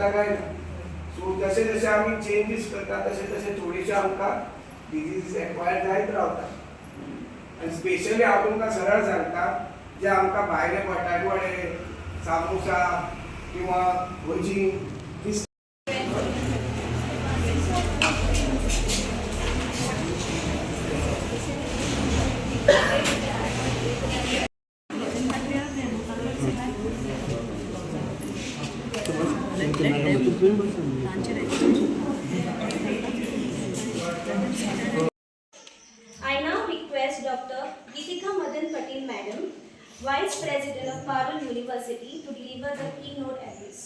करता काय ना. सो जसे जसे आम्ही चेंजीस करता तसे तसे थोडेशे आमकां डिजीजीस एक्वायर जायत रावता. आणि स्पेशली हांव तुमकां सरळ सांगता, जे आमकां भायले बटाट वडे, सामोसा किंवा bhaji I now request Dr. Geetika Madan Patel Madam, Vice President of Parul University, to deliver the keynote address.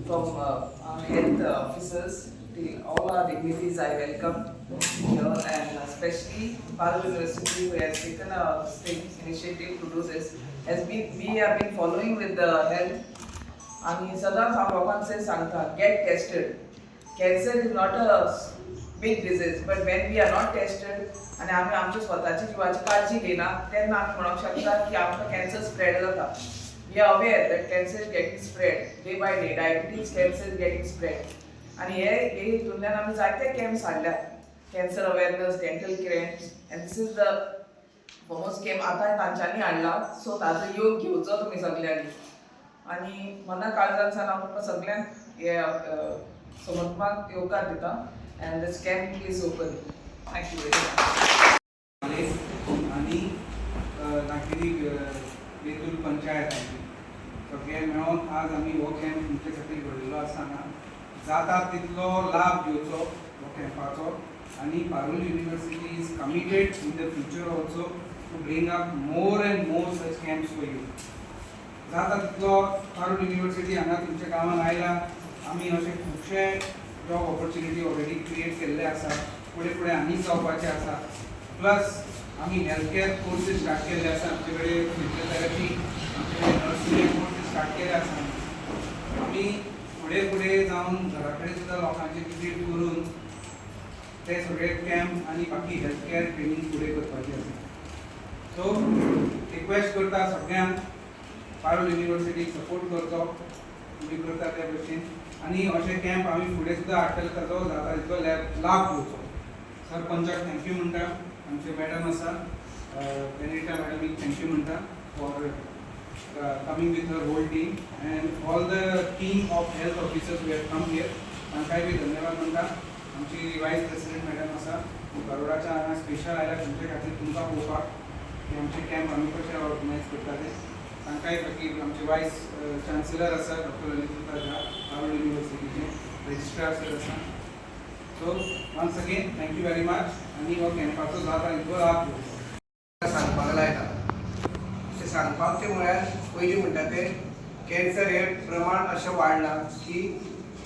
From our health officers till all our dignitaries, I welcome here, and especially Parul University, who has taken a initiative to do this. We have been following with the health, and सदांच हांव लोकांक सांगता, get tested. Cancer is not a big disease, but when we are not tested and आमी आमची स्वताची जिवाची काळजी घेना, तेन्ना आमी म्हणूंक शकता की आमकां कॅन्सर स्प्रेड जाता. We are aware that cancer is getting spread day by day. Diabetes, cancer is getting spread. And हे हितूंतल्यान आमी जायते कॅम्प्स हाडल्या. Cancer awareness, dental camps, and this is the famous camp आतां तांच्यांनी हाडला. सो ताचो योग घेवचो तुमी सगळ्यांनी. आनी मना काळजांसान हांव तुमकां सगळ्यांक हे समजपाक येवकार दिता. And this camp is open. Thank you very much. आनी नागरी वेतूर पंचायत सगळे मेळोन आज आमी हो कॅम्प तुमचे खातीर घडयल्लो आसतना जाता तितलो लाभ घेवचो हो कॅम्पाचो. आनी Parul university is committed in the future also to bring up more and more such camps for you. जाता तितलो पारुल युनिवर्सिटी हांगा तुमच्या गांवांत आयला. आमी अशे खुबशे जॉब ऑपॉर्च्युनिटी ऑलरेडी क्रिएट केल्ले आसा. फुडें फुडें आनी जावपाचें आसा. प्लस आमी हेल्थ केअर कोर्सीस स्टार्ट केल्ले आसा. आमचे कडेन फिजिओथेरपी, आमचे कडेन नर्सिंग कोर्सीस स्टार्ट केले आसा. आमी फुडें फुडें जावन घरा कडेन सुद्दां लोकांचे विजीट करून ते सगळे कॅम्प आनी बाकी हेल्थ केअर ट्रेनिंग फुडें करपाचें आसा. सो रिक्वेस्ट करता सगळ्यांक पारुल युनिवर्सिटीक सपोर्ट करचो, तुमी करता त्या भशेन. आनी अशे कॅम्प आमी फुडें सुद्दां हाडटले, ताचो जाता तितलो लाभ घेवचो. सरपंचाक थँक्यू म्हणटा. आमचे मॅडम आसा बेनिटा मॅडमीक थँक्यू म्हणटा for coming with her whole team and all the team of health officers we have come here. तांकांय बी धन्यवाद म्हणटा. आमची वायस प्रेसिडेंट मॅडम आसा बरोडाच्या हांगा स्पेशल आयल्या तुमचे खातीर तुमकां पळोवपाक की आमचे कॅम्प आमी कशे ऑर्गनायज करता ते. तांकांय खातीर आमचे वायस चान्सेलर आसा डॉक्टर ललित झा पारुल युनिवर्सिटीचे, रजिस्ट्रार सर आसा. So once again thank you very much. आनी हो कॅम्पाचो जाता इतलो लाभ घेवचो. सांगपाक लायता अशें सांगपाचें म्हळ्यार पयलीं म्हणटा ते कॅन्सर हे प्रमाण अशें वाडलां की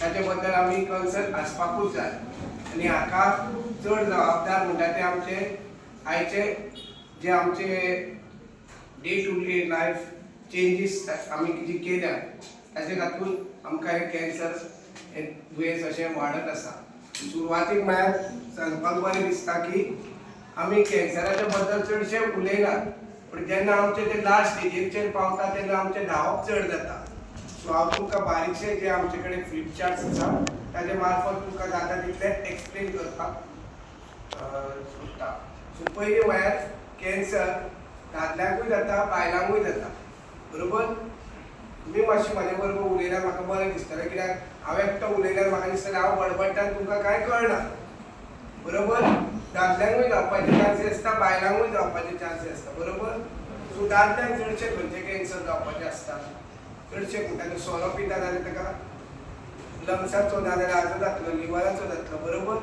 ताचे बद्दल आमी कन्सर्न आसपाकूच जाय. आनी हाका चड जबाबदार म्हणटा ते आमचे आयचे जे आमचे day to day life changes आमी जी केल्या ताचे हातून आमकां हे कॅन्सर हे दुयेंस अशें वाडत आसा. सुरवातीक म्हळ्यार सांगपाक बरें दिसता की आमी कॅन्सराच्या बद्दल चडशे उलयनात, पण जेन्ना आमचे ते लास्ट स्टेजीचेर पावता तेन्ना आमचें धांवप चड जाता. सो हांव तुमकां बारीकशे जे आमचे कडेन फ्लिप चार्ट्स आसा ताजे मार्फत तुमकां जाता तितले एक्सप्लेन करपाक सोदता. सो पयलीं म्हळ्यार कॅन्सर दादल्यांकूय जाता बायलांकूय जाता, बरोबर? तुमी मातशें म्हाजे बरोबर उलयल्यार म्हाका बरें दिसतलें, कित्याक हांव एकटो उलयल्यार म्हाका दिसतलें हांव बडबडटा आनी तुमकां कांय कळना, बरोबर? दादल्यांकूय जावपाचे चान्सीस आसता, बायलांकूय जावपाचे चान्सीस आसता, बरोबर? सो दादल्यांक चडशे खंयचे कॅन्सर जावपाचे आसता, चडशे म्हणटा सोरो पिता जाल्यार ताका लंग्साचो नाजाल्यार हाजो जातलो, लिव्हराचो जातलो, बरोबर?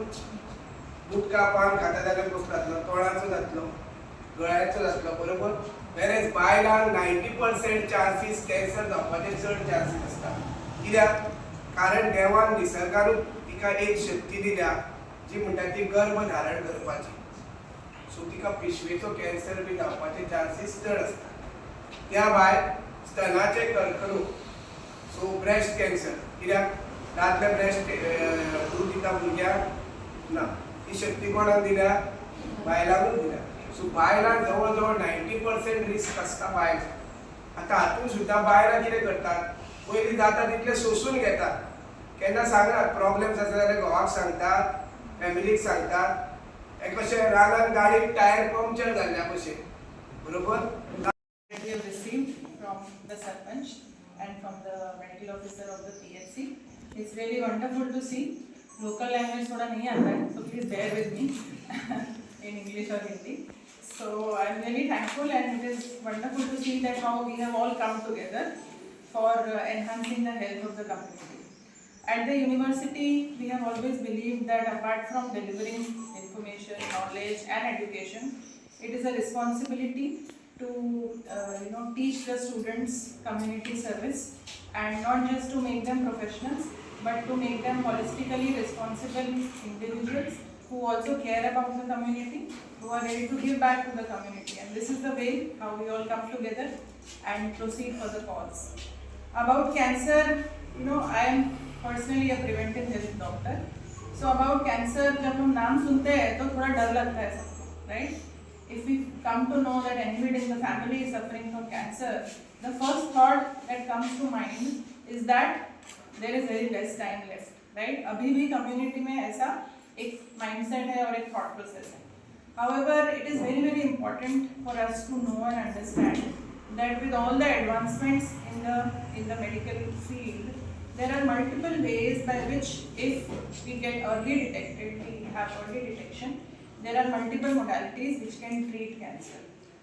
गुटखा पान खाता जाल्यार कसलो जातलो, तोंडाचो जातलो, गळ्याचो जातलो, बरोबर? वेरेज बायलांक 90% चान्सीस कॅन्सर जावपाचे चड चान्सीस आसता. कित्याक? कारण देवान निसर्गानूच तिका एक शक्ती दिल्या जी म्हणटा ती गर्भ धारण करपाची. सो तिका पिशवेचो कॅन्सर बी जावपाचे चान्सीस चड आसता. त्या भायर स्तनाचे कर्करोग, सो ब्रेस्ट कॅन्सर, कित्याक दादले ब्रेस्ट दूद दिता भुरग्याक ना, ती शक्ती कोणाक दिल्या? बायलांकूच दिल्या. सो बायलांक जवळ जवळ 90% रिस्क आसता बायल. आतां हातूंत सुद्दां बायलां कितें करतात? पयलीं जाता तितले सोंसून घेतात. केन्ना सांगनात, प्रॉब्लेम्स आसा जाल्यार घोवाक सांगतात, फॅमिलीक सांगतात. हें कशें रानान गाडयेक टायर पंक्चर जाल्ल्या भशेन, बरोबर? We have received from the Sarpanch and from the medical officer of the PHC. It's really wonderful to see. Local language thoda nahi aata hai, so please bear with me in English or Hindi. So I'm really thankful, and it is wonderful to see that how we have all come together for enhancing the health of the community. At the university, we have always believed that apart from delivering information, knowledge and education, it is a responsibility to teach the students community service, and not just to make them professionals, but to make them holistically responsible individuals who also care about the community, who are ready to give back to the community. And this is the way how we all come together and proceed for the cause. About cancer, I am personally a preventive health doctor. So about cancer, जब हम नाम सुनते हैं तो थोड़ा डर लगता है सबको, right? If we come to know that anybody in the family is suffering from cancer, the first thought that comes to mind is that there is very less time left, right? अभी भी community में ऐसा एक mindset है और एक thought process है. However, it is very very important for us to know and understand that with all the advancements in the medical field, there are multiple ways by which, if we get early detected, we have early detection, there are multiple modalities which can treat cancer.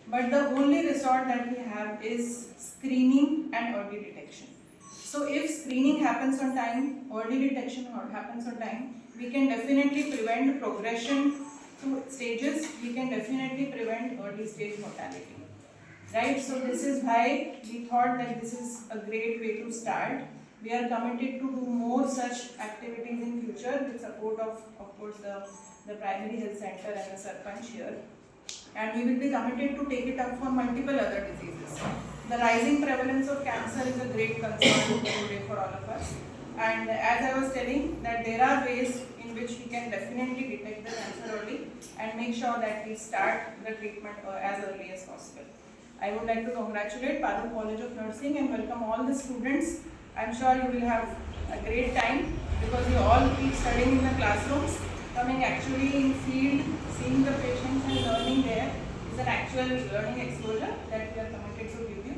But the only resort that we have is screening and early detection. So if screening happens on time, early detection happens on time, we can definitely prevent progression through stages, we can definitely prevent early stage mortality. Right, so this is why we thought that this is a great way to start. We are committed to do more such activities in future with support of course, the primary health center and the Sarpanch here. And we will be committed to take it up for multiple other diseases. The rising prevalence of cancer is a great concern today for all of us. And as I was telling, that there are ways in which we can definitely detect the cancer early and make sure that we start the treatment as early as possible. I would like to congratulate Parul College of Nursing and welcome all the students. I'm sure you will have a great time because you all keep studying in the classrooms. Coming actually in field, seeing the patients and learning there is an actual learning exposure that we are committed to give you.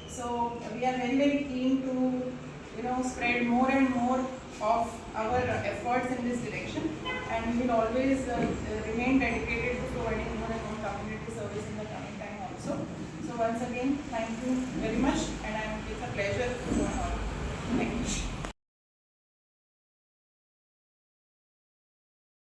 So we are very very keen to spread more and more of our efforts in this direction, and we will always remain dedicated to providing more and more community service in the coming time also. So once again, thank you very much, and I am